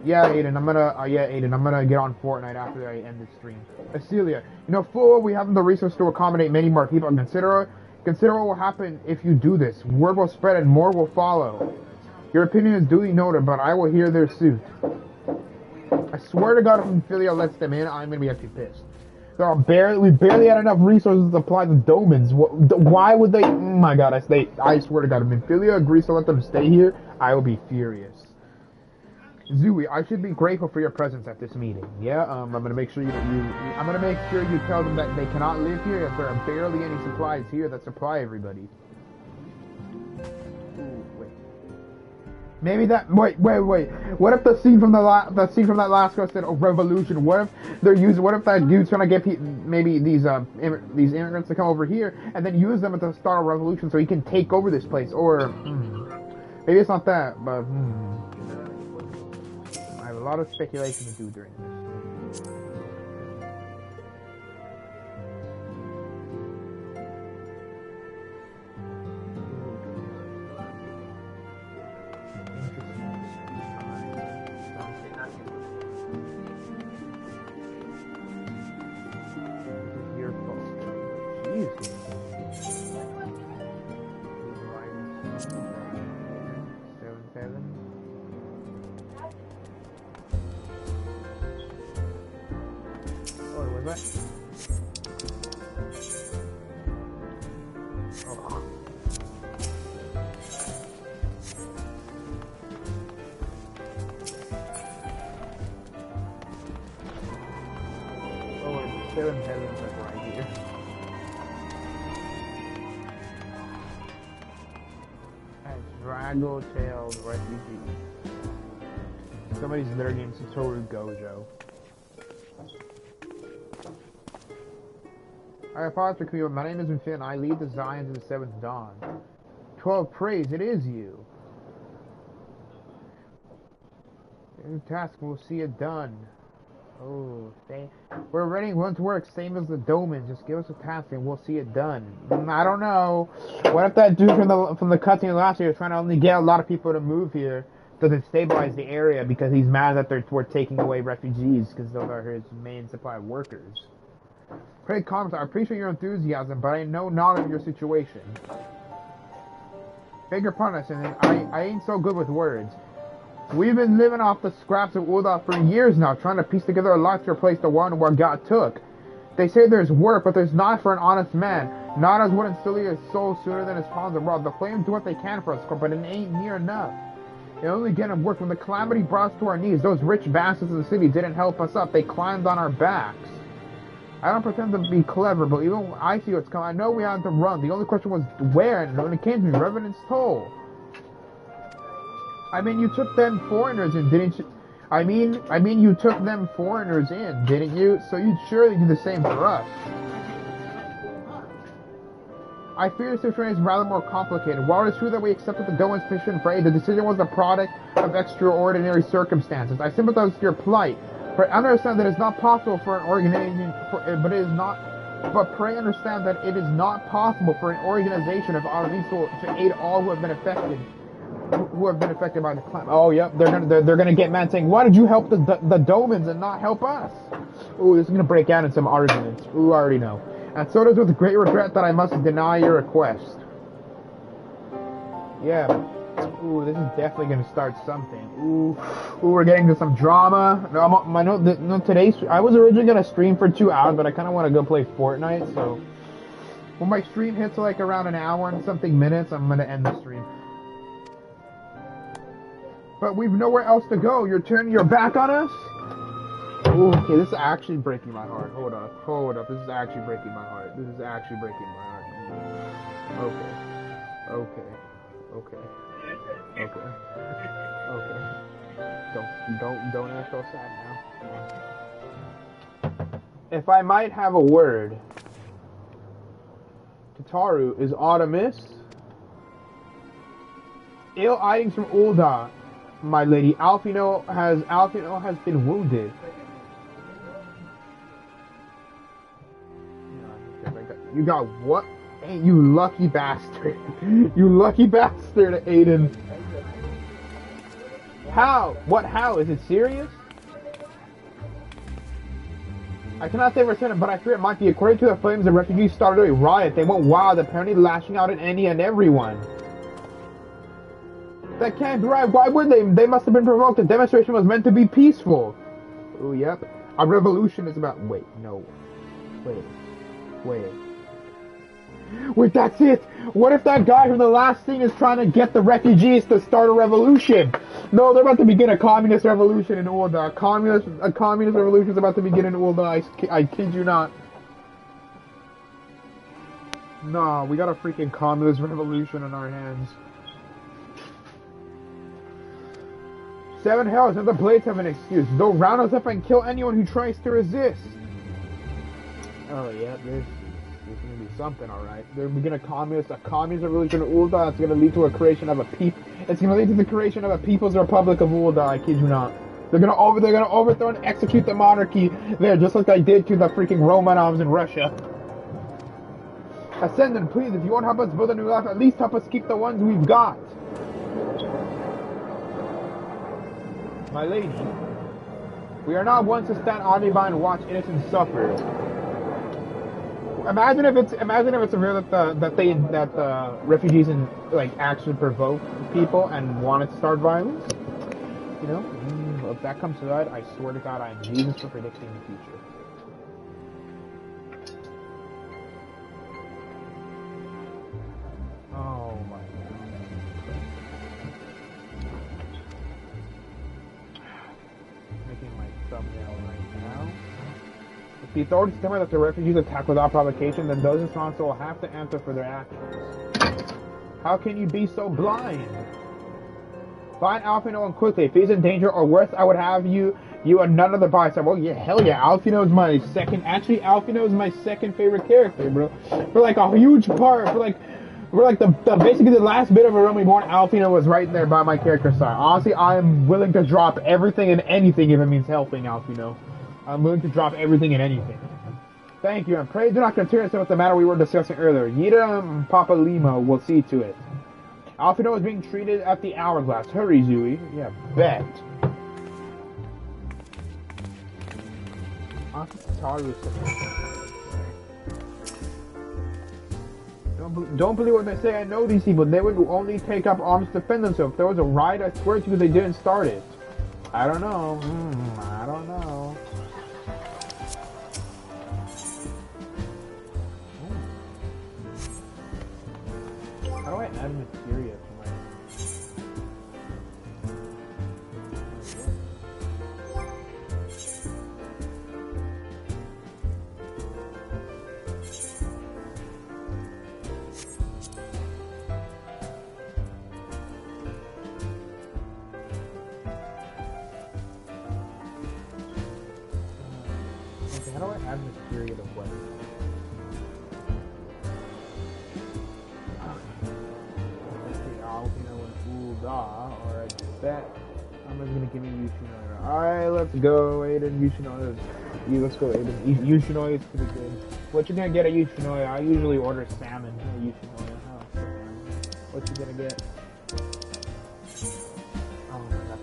Aiden. I'm gonna get on Fortnite after I end this stream. Acelia, fool, we haven't the resources to accommodate many more people. Consider what will happen if you do this. Word will spread and more will follow. Your opinion is duly noted, but I will hear their suit. I swear to God, if Ophelia lets them in, I'm gonna be actually pissed. We barely had enough resources to apply the Domans. Why would they? Oh my God, I swear to God, if Ophelia agrees to let them stay here, I will be furious. Zooey, I should be grateful for your presence at this meeting. Yeah, I'm gonna make sure you tell them that they cannot live here as there are barely any supplies here that supply everybody. Maybe that. Wait. What if the scene from that last quest said a revolution? What if that dude's trying to get maybe these immigrants to come over here and then use them to start a revolution so he can take over this place? Or maybe it's not that, but I have a lot of speculation to do during this. Draggle-tailed refugee. Somebody's literally in Satoru Gojo. I apologize for coming. My name is Infin, and I lead the Zions of the 7th Dawn. 12 praise, it is you. New task, we'll see it done. Oh, we're ready and willing to work, same as the Domans. Just give us a task and we'll see it done. I don't know. What if that dude from the cutscene last year is trying to only get a lot of people to move here to destabilize the area because he's mad that we're taking away refugees because those are his main supply of workers. Great comments. I appreciate your enthusiasm, but I know not of your situation. Beg your pardon, and I ain't so good with words. We've been living off the scraps of Ul'dah for years now, trying to piece together a life to replace the one where God took. They say there's work, but there's not for an honest man. Not as would instill his soul sooner than his palms abroad. The flames do what they can for us, but it ain't near enough. It only getting work when the calamity brought us to our knees. Those rich bastards in the city didn't help us up. They climbed on our backs. I don't pretend to be clever, but even when I see what's coming, I know we had to run. The only question was where, and when it came to me, Revenant's Toll. I mean, you took them foreigners and didn't you? I mean, you took them foreigners in, didn't you? So you'd surely do the same for us. I fear the situation is rather more complicated. While it is true that we accepted the Doan's petition for aid, the decision was the product of extraordinary circumstances. I sympathize with your plight, but understand that it is not possible for an organization, but pray understand that it is not possible for an organization of our resource to aid all who have been affected. By the climate. Oh, yep, they're gonna get mad saying, why did you help the Domans and not help us? Ooh, this is gonna break out in some arguments. Ooh, I already know. And so it is with great regret that I must deny your request. Yeah. Ooh, this is definitely gonna start something. Ooh, we're getting to some drama. No, today's I was originally gonna stream for 2 hours, but I kind of want to go play Fortnite. So when my stream hits like around an hour and something minutes, I'm gonna end the stream. But we've nowhere else to go. You're turning your back on us? Ooh, okay, this is actually breaking my heart. Hold up. This is actually breaking my heart. Okay. Don't act so sad now. If I might have a word, Tataru is Artemis. Ill tidings from Ul'dah, my lady. Alphino has been wounded. You got what? Hey, you lucky bastard. You lucky bastard, Aiden. How? What how? Is it serious? I cannot say for certain, but I fear it might be. According to the flames, the refugees started a riot. They went wild, apparently lashing out at any and everyone. That can't be right. Why would they? They must have been provoked. The demonstration was meant to be peaceful. Oh, yep. A revolution is about... Wait, no. Wait, that's it! What if that guy from the last thing is trying to get the refugees to start a revolution? No, they're about to begin a communist revolution in Ul'dah. A communist revolution is about to begin in Ul'dah. I kid you not. Nah, we got a freaking communist revolution on our hands. 7 hells and the blades have an excuse. They'll round us up and kill anyone who tries to resist. Oh yeah, there's gonna be something, alright. They're gonna a communist revolution in Ul'dah. It's gonna lead to a creation of a It's gonna lead to the creation of a People's Republic of Ul'dah. I kid you not. They're gonna overthrow and execute the monarchy there, just like they did to the freaking Romanovs in Russia. Ascendant, please, if you won't help us build a new life, at least help us keep the ones we've got. My lady, we are not ones to stand idly by and watch innocents suffer. Imagine if it's real that the refugees actually provoke people and wanted to start violence. You know, if that comes to that, I swear to God, I am Jesus for predicting the future. Oh my God. Making my thumbnail right now. If the authorities tell me that the refugees attack without provocation, then those responsible will have to answer for their actions. How can you be so blind? Find Alphino and quickly. If he's in danger or worse, I would have you and none other by side. Well, yeah, hell yeah. Alphino's my second. Actually, Alphino's my second favorite character, bro. For like a huge part. For like the basically the last bit of A Realm Reborn, Alphino was right there by my character side. Honestly, I am willing to drop everything and anything if it means helping Alphino. I'm willing to drop everything and anything. Thank you, and pray do not concern yourself with the matter we were discussing earlier. Yida and Papa Limo will see to it. Alphino is being treated at the Hourglass. Hurry, Zooey. Yeah, bet. Don't believe what they say. I know these people. They would only take up arms to defend themselves. If there was a riot, I swear to you they didn't start it. I don't know. I don't know. How do I add materia to my... Okay, how do I add this period of weather? Let's see, Alfino and Ul'dah, or I bet I'm just gonna give you Yoshinoya. Alright, let's go, Aiden. Yoshinoya. Let's go, Aiden. Yoshinoya is pretty good. What you gonna get at Yoshinoya? I usually order salmon at Yoshinoya. Oh, what you gonna get?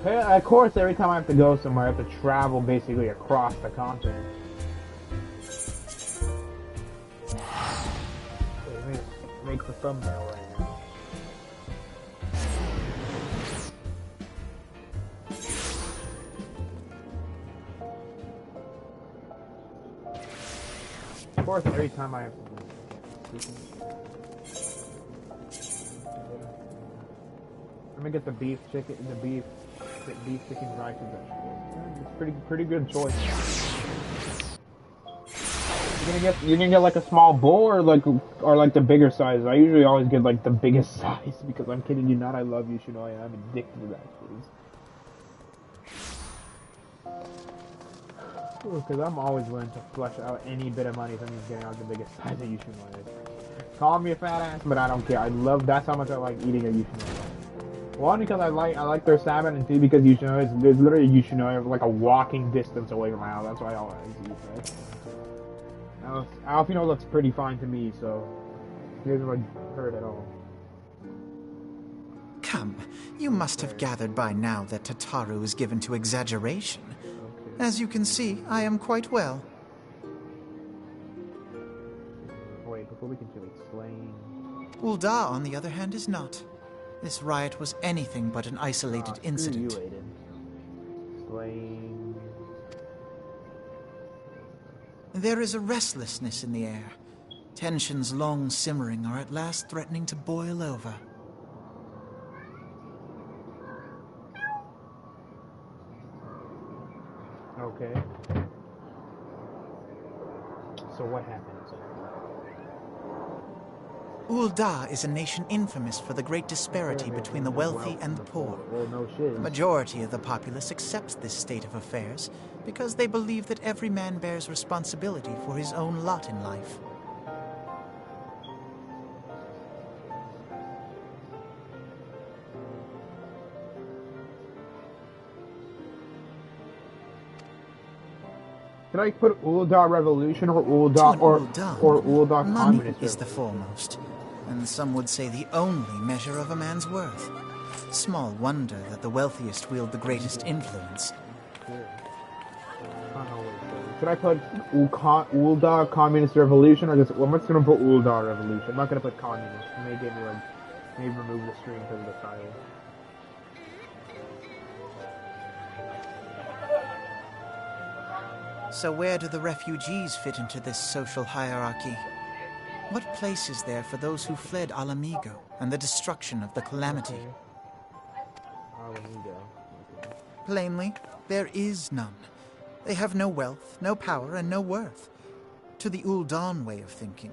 Of course, every time I have to go somewhere, I have to travel basically across the continent. Make the thumbnail right now. Of course, every time I have to. I'm gonna get the beef chicken, beef chicken rice and vegetables. It's pretty good choice. You're gonna get like a small bowl or like the bigger size. I usually always get like the biggest size because I'm kidding you not. I love Yoshinoya. I'm addicted to that food. Because I'm always willing to flush out any bit of money if I'm just getting out the biggest size of Yoshinoya. Call me a fat ass, but I don't care. I love. That's how much I like eating a Yoshinoya. One, because I like their salmon, and two, because Yoshinoya there's literally Yoshinoya like a walking distance away from my house. That's why I always eat it. Alfino looks pretty fine to me, so he doesn't look hurt at all.
Come, you must have gathered by now that Tataru is given to exaggeration. Okay. As you can see, I am quite well.
Wait, before we continue, slaying...
Ul'dah, on the other hand, is not. This riot was anything but an isolated incident.
You, Aiden. Slaying...
There is a restlessness in the air. Tensions long simmering are at last threatening to boil over.
Okay. So what happens?
Ul'dah is a nation infamous for the great disparity between the wealthy and the poor.
Well, no shit.
The majority of the populace accepts this state of affairs because they believe that every man bears responsibility for his own lot in life.
Can I put Ul'dah Revolution or Ul'dah or Ul'dah
Money
Communist?
Is the foremost, and some would say the only measure of a man's worth. Small wonder that the wealthiest wield the greatest influence.
Should I put Ul'dah Communist Revolution or just? Well, I'm just gonna put Ul'dah Revolution. I'm not gonna put Communist. Maybe remove the stream because of the title.
So where do the refugees fit into this social hierarchy? What place is there for those who fled Alamigo and the destruction of the Calamity?
Alamigo.
Plainly, there is none. They have no wealth, no power, and no worth. To the Ul'dah way of thinking,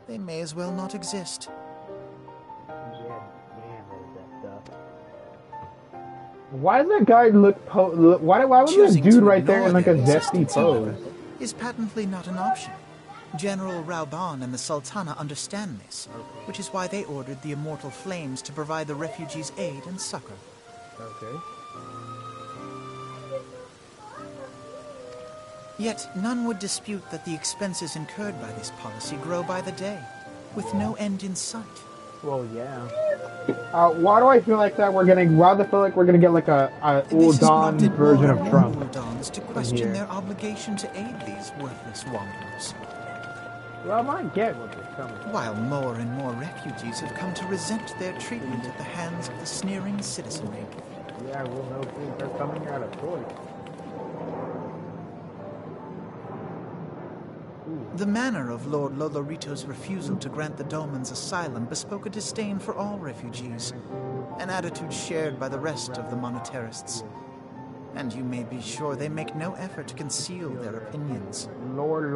they may as well not exist.
Why does that guy look why was that dude right there in like a zesty pose?
Is patently not an option. General Rauban and the Sultana understand this, which is why they ordered the Immortal Flames to provide the refugees aid and succor.
Okay.
Yet none would dispute that the expenses incurred by this policy grow by the day, with no end in sight.
Well, yeah. Why do I feel like that why do I feel like we're gonna get like a Ul'dah version of Trump?
Ul'dahs to question their obligation to aid these worthless wanderers.
Well, I might get what they're coming.
While more and more refugees have come to resent their treatment at the hands of the sneering citizenry.
Yeah, well, no, they're coming out of choice.
The manner of Lord Lolorito's refusal to grant the Domans asylum bespoke a disdain for all refugees, an attitude shared by the rest of the monetarists. And you may be sure they make no effort to conceal their opinions.
Lord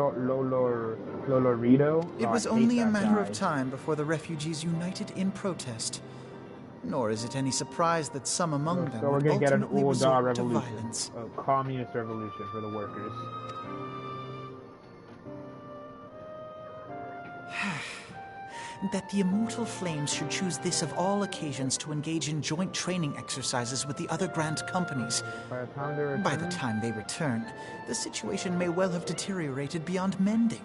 Lolorito?
It was only a matter of time before the refugees united in protest. Nor is it any surprise that some among them
we're gonna get an
ultimately
Ul'dah
resort to
revolution,
violence.
a communist revolution for the workers.
That the Immortal Flames should choose this of all occasions to engage in joint training exercises with the other Grand Companies. By the time they return, the situation may well have deteriorated beyond mending.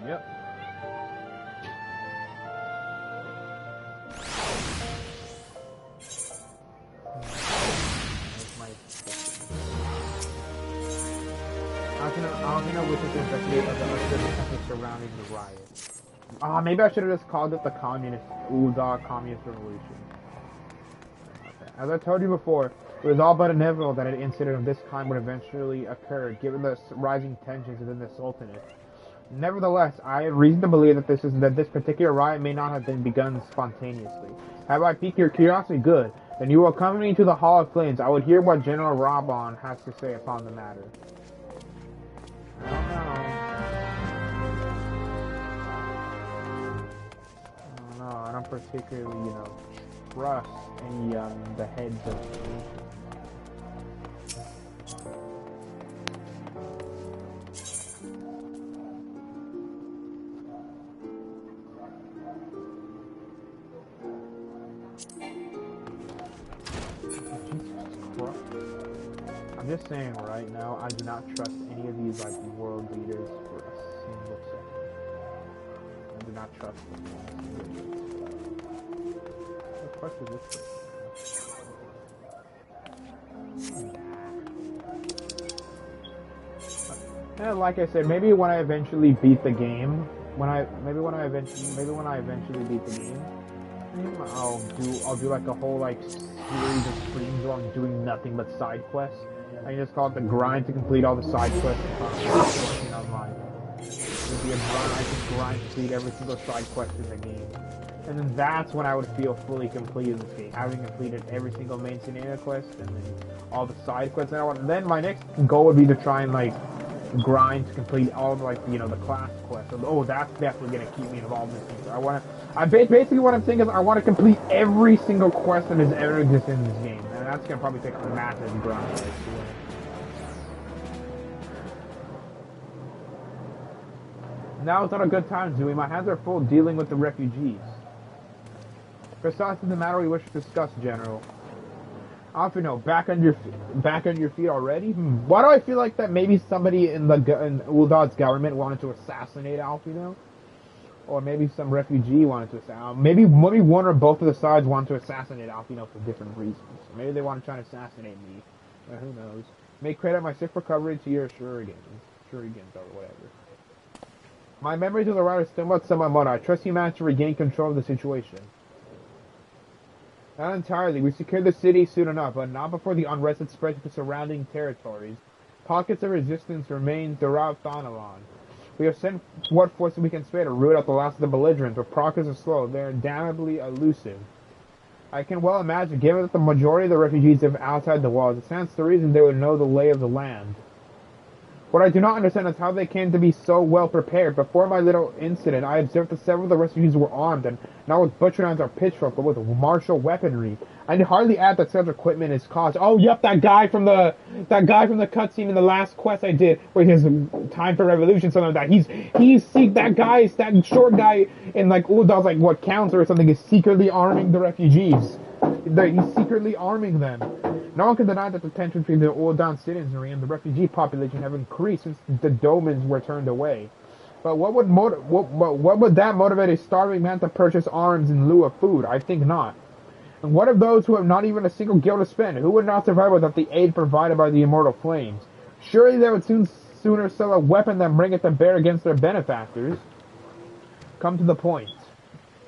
Yep. I don't know which is the investigate of the circumstances surrounding the riot. Maybe I should have just called it the Ul'dah Communist Revolution. Okay. As I told you before, it was all but inevitable that an incident of this kind would eventually occur, given the rising tensions within the Sultanate. Nevertheless, I have reason to believe that this particular riot may not have been begun spontaneously. Have I piqued your curiosity? Good. Then you will accompany me to the Hall of Flames. I would hear what General Raban has to say upon the matter. I don't know. I don't particularly, trust any the heads of nations. I'm just saying right now, I do not trust any of these world leaders for a single second. I do not trust them. What the fuck is this? Yeah, like I said, maybe when I eventually beat the game, when I eventually beat the game, I'll do like a whole series of streams where I'm doing nothing but side quests. I just call it the grind to complete all the side quests online. It would be a grind. I can grind to complete every single side quest in the game. And then that's when I would feel fully complete in this game, having completed every single main scenario quest and then all the side quests. And then my next goal would be to try and grind to complete all of the class quests. So, that's definitely gonna keep me involved in this game. Basically what I'm saying is I want to complete every single quest that has ever existed in this game. And that's gonna probably take a massive grind. I swear. Now it's not a good time, Zooey. My hands are full dealing with the refugees. Precisely the matter we wish to discuss, General. Alphino, back on your feet already? Why do I feel like that maybe somebody in Ul'dah's government wanted to assassinate Alphino? Or maybe some refugee wanted to assassinate. Maybe one or both of the sides wanted to assassinate Alphino for different reasons. Maybe they want to try to assassinate me. Who knows? May credit my sick recovery to your shurikens or whatever. My memories of the riot are somewhat semi-muddy. I trust you managed to regain control of the situation. Not entirely. We secured the city soon enough, but not before the unrest had spread to the surrounding territories. Pockets of resistance remain throughout Thanalan. We have sent what forces we can spare to root out the last of the belligerents, but progress is slow. They're damnably elusive. I can well imagine, given that the majority of the refugees live outside the walls, it stands to reason they would know the lay of the land. What I do not understand is how they came to be so well prepared. Before my little incident, I observed that several of the refugees were armed, and not with butcher knives or pitchforks, but with martial weaponry. I need hardly add that such equipment is cost. Oh, yep, that guy from the cutscene in the last quest I did, where he has time for revolution, something like that. That short guy in Ul'dah's council or something is secretly arming the refugees. He's secretly arming them. No one can deny that the tension between the Ul'dah citizenry and the refugee population have increased since the Domans were turned away. But what would that motivate a starving man to purchase arms in lieu of food? I think not. And what of those who have not even a single gil to spend? Who would not survive without the aid provided by the Immortal Flames? Surely they would sooner sell a weapon than bring it to bear against their benefactors. Come to the point.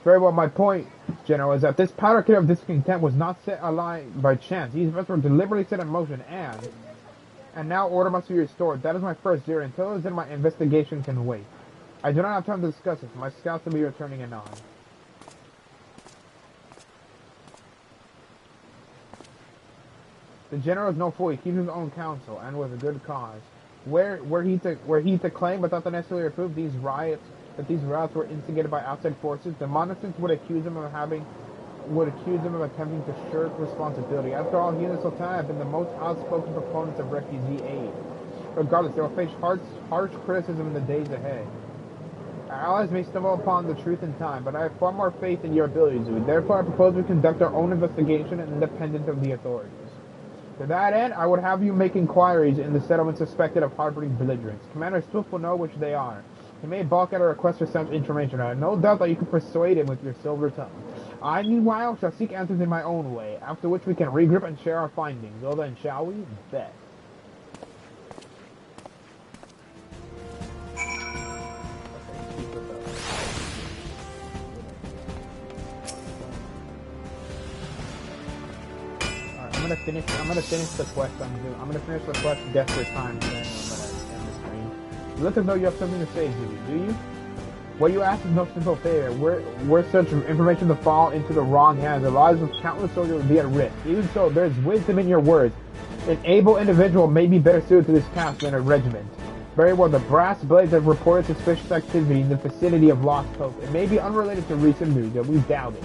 Very well, my point, General, is that this powder keg of discontent was not set alight by chance. These events were deliberately set in motion, and now order must be restored. That is my first zero. Until then, my investigation can wait. I do not have time to discuss this. My scouts will be returning anon. The General is no fool. He keeps his own counsel, and with a good cause. Were he to claim, without the necessary proof, these riots were instigated by outside forces, the monarchists would accuse him of attempting to shirk responsibility. After all, he and the Sultan have been the most outspoken proponents of refugee aid. Regardless, they will face harsh criticism in the days ahead. Our allies may stumble upon the truth in time, but I have far more faith in your abilities. Therefore, I propose we conduct our own investigation independent of the authorities. To that end, I would have you make inquiries in the settlement suspected of harboring belligerents. Commander Swift will know which they are. He may balk at a request for such information. I have no doubt that you can persuade him with your silver tongue. I, meanwhile, shall seek answers in my own way, after which we can regroup and share our findings. Well then, shall we? Bet. I'm gonna finish the quest I'm doing. I'm gonna finish the quest Desperate Times, and then I'm gonna end the stream. You look as though you have something to say, Judy, do you? What you ask is no simple failure. Were such information to fall into the wrong hands, the lives of countless soldiers would be at risk. Even so, there's wisdom in your words. An able individual may be better suited to this task than a regiment. Very well, the Brass Blades have reported suspicious activity in the vicinity of Lost Hope. It may be unrelated to recent news, but we doubt it.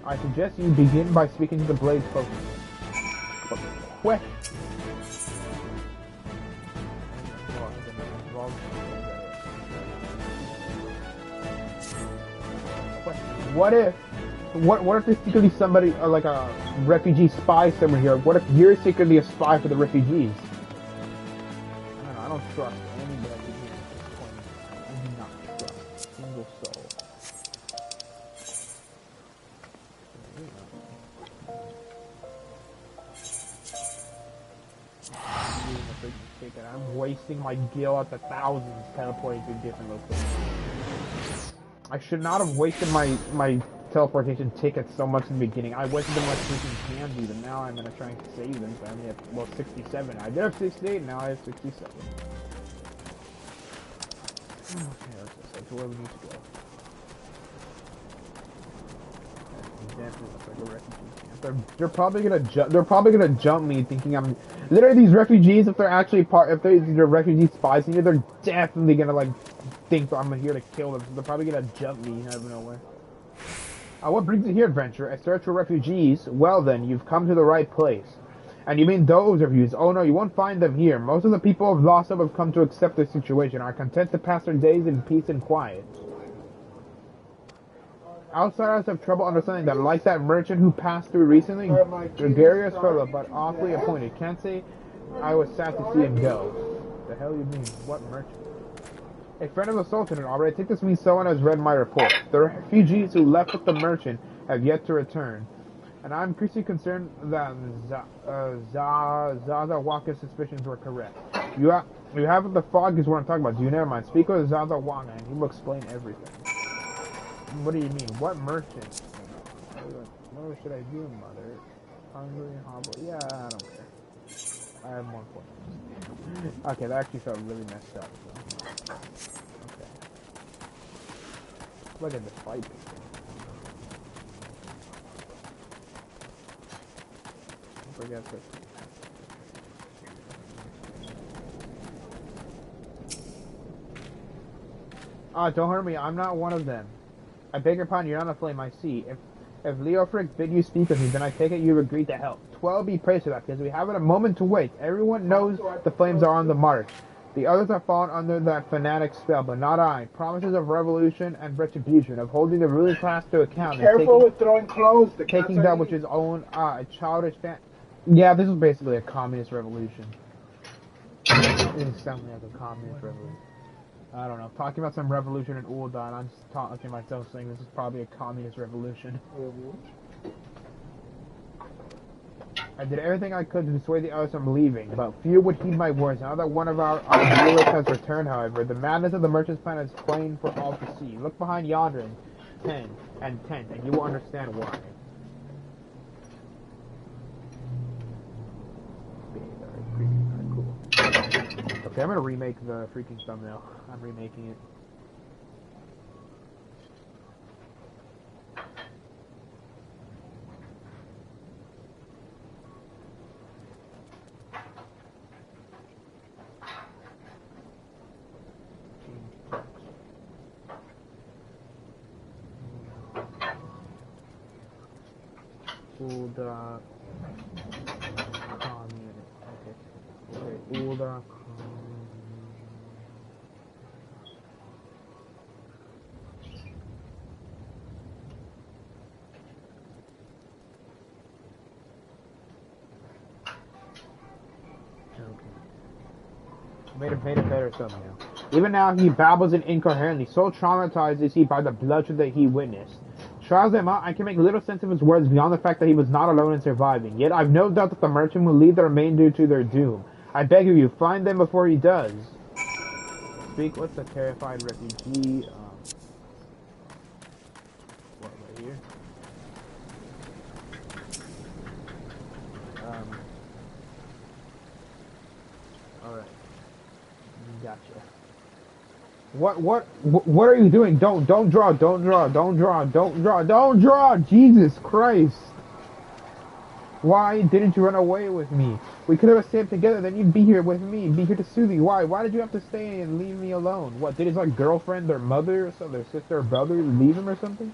I suggest you begin by speaking to the Blades spokesman. Question. What if there's secretly somebody, like a refugee spy somewhere here? What if you're secretly a spy for the refugees? I don't know, I don't trust anybody here at this point. I do not trust a single soul. I'm wasting my gil at the thousands teleporting to different locations. I should not have wasted my teleportation tickets so much in the beginning. I wasted them like freaking candy, but now I'm gonna try and save them. So I only have, well, 67. I did have 68, now I have 67. Okay, let's just head to where we need to go. Definitely looks like a refugee camp. They're probably gonna jump me, thinking I'm literally these refugees. If they're actually they're refugee spies here, they're definitely gonna like think I'm here to kill them. So they're probably gonna jump me out of nowhere. What brings you here, adventurer? A search for refugees? Well then, you've come to the right place. And you mean those refugees? Oh no, you won't find them here. Most of the people of Lost Hope have come to accept their situation, are content to pass their days in peace and quiet. Outsiders have trouble understanding that, like that merchant who passed through recently, gregarious fellow, but awfully appointed. Can't say I was sad to see him go. The hell you mean? What merchant? A friend of the Sultan, already. I think this means someone has read my report. The refugees who left with the merchant have yet to return, and I'm increasingly concerned that Zazawaka's suspicions were correct. You have the fog is what I'm talking about. Do you never mind? Speak with Zazawaka, and he will explain everything. What do you mean? What merchant? What should I do, mother? Hungry and hobble? Yeah, I don't care. I have more points. Okay, that actually felt really messed up. So. Okay. Look at this fight. Don't forget this. Don't hurt me. I'm not one of them. I beg your pardon, you're not a flame, I see. If Leofric bid you speak with me, then I take it you agreed to help. 12 be praised for that, because we haven't a moment to wait. Everyone knows the flames are on the march. The others are fallen under that fanatic spell, but not I. Promises of revolution and retribution, of holding the ruling class to account.
Careful with throwing clothes.
Taking that which is own, a childish fan. Yeah, this is basically a communist revolution. This sounds like a communist revolution. I don't know, talking about some revolution in Ul'dah, and I'm just talking to myself saying this is probably a communist revolution. I did everything I could to dissuade the others from leaving, but few would heed my words. Now that one of our rulers has returned, however, the madness of the merchant's plan is plain for all to see. Look behind yonder tent, and you will understand why. Okay, I'm gonna remake the freaking thumbnail. I'm remaking it. Ul'dah communist. Okay. Ul'dah. Made it better somehow. Even now, he babbles incoherently. So traumatized is he by the bloodshed that he witnessed. Trials him out, I can make little sense of his words beyond the fact that he was not alone in surviving. Yet I've no doubt that the merchant will lead the remainder to their doom. I beg of you, find them before he does. Speak with the terrified refugee. What, right here? Alright. Gotcha. What are you doing? Don't draw. Jesus Christ. Why didn't you run away with me? We could have escaped together, then you'd be here with me, be here to soothe me. Why did you have to stay and leave me alone? What, did his like girlfriend or mother or something, their sister or brother leave him or something?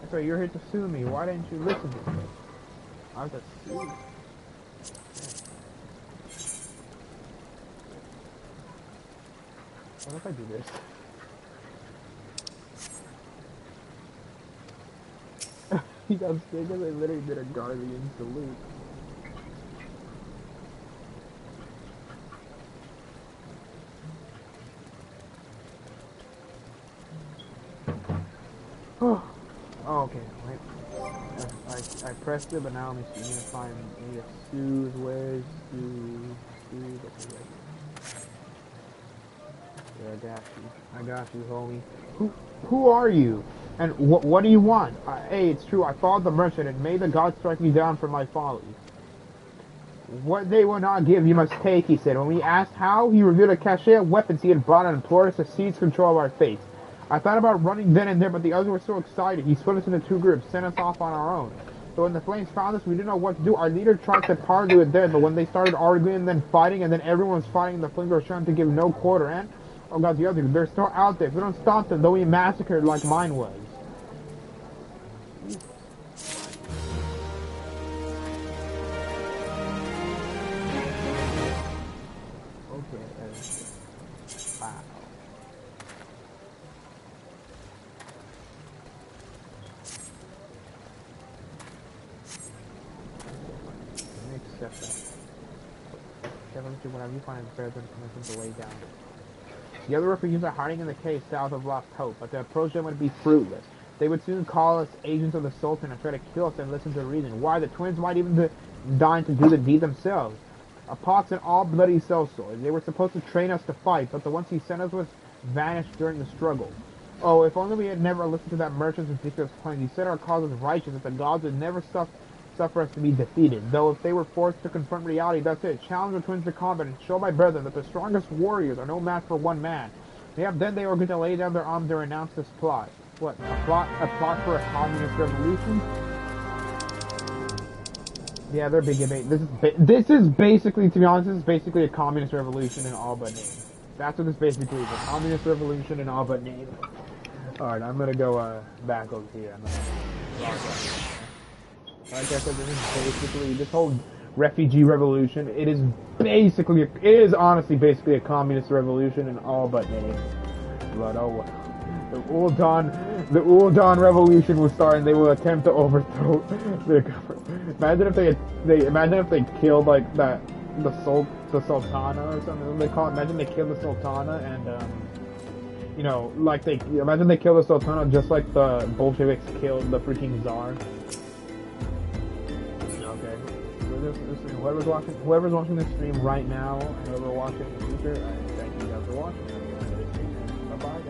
That's why you're here to soothe me. Why didn't you listen to me? I have to soothe. What if I do this? He got scared because I literally did a Guardian salute. Oh, okay, wait. I pressed it, but now let me see. I need to find, I need to soothe. Where's soothe? Okay, right. Yeah, I got you, homie. Who are you? And what do you want? Hey, it's true, I followed the merchant, and may the gods strike me down for my folly. What they will not give, you must take, he said. When we asked how, he revealed a cache of weapons he had brought and implored us to seize control of our fates. I thought about running then and there, but the others were so excited. He split us into two groups, sent us off on our own. So when the flames found us, we didn't know what to do. Our leader tried to parley with them, but when they started arguing and then fighting, and then everyone was fighting, the flames were trying to give no quarter, and oh god, the others, they're still out there. If we don't stop them, they'll be massacred like mine was. Okay, wow. Let me accept that. Whenever you find it, better than permission to lay down. The other refugees are hiding in the cave south of Lost Hope, but to approach them would be fruitless. They would soon call us agents of the Sultan and try to kill us and listen to reason. Why, the twins might even deign to do the deed themselves. A pox and all bloody sellswords. They were supposed to train us to fight, but the ones he sent us was vanished during the struggle. Oh, if only we had never listened to that merchant's ridiculous claims. He said our cause was righteous, that the gods would never suffer us to be defeated. Though if they were forced to confront reality, that's it. Challenge the twins to combat and show my brethren that the strongest warriors are no match for one man. Then they were going to lay down their arms and renounce this plot. What? A plot for a communist revolution? Yeah, they're big debate. This is basically, to be honest, this is basically a communist revolution in all but name. That's what this basically is, a communist revolution in all but name. Alright, I'm gonna go back over here. Like I said, this whole refugee revolution, it is honestly basically a communist revolution in all but name. But oh well. The Ul'dah revolution will start, and they will attempt to overthrow their government. Imagine if they killed like the Sultana or something. What do they call it? Imagine they killed the Sultana, and you know, like imagine they killed the Sultana just like the Bolsheviks killed the freaking Tsar. Okay, so whoever's watching this stream right now, and whoever watching in the future, I thank you guys for watching. Bye bye.